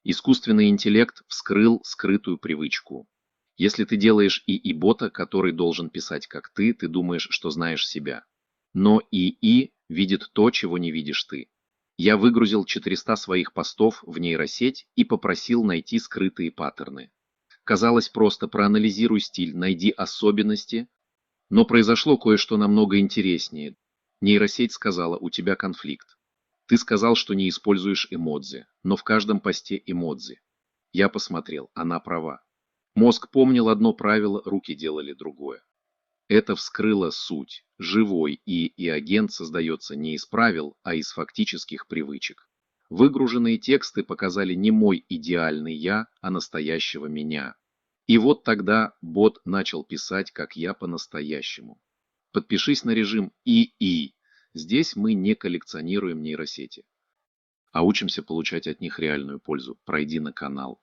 Искусственный интеллект вскрыл скрытую привычку. Если ты делаешь ИИ-бота, который должен писать как ты думаешь, что знаешь себя. Но ИИ видит то, чего не видишь ты. Я выгрузил 400 своих постов в нейросеть и попросил найти скрытые паттерны. Казалось просто: проанализируй стиль, найди особенности, но произошло кое-что намного интереснее. Нейросеть сказала: у тебя конфликт. Ты сказал, что не используешь эмодзи, но в каждом посте эмодзи. Я посмотрел, она права. Мозг помнил одно правило, руки делали другое. Это вскрыло суть. Живой ИИ-агент создается не из правил, а из фактических привычек. Выгруженные тексты показали не мой идеальный я, а настоящего меня. И вот тогда бот начал писать, как я по-настоящему. Подпишись на режим ИИ. Здесь мы не коллекционируем нейросети, а учимся получать от них реальную пользу. Пройди на канал.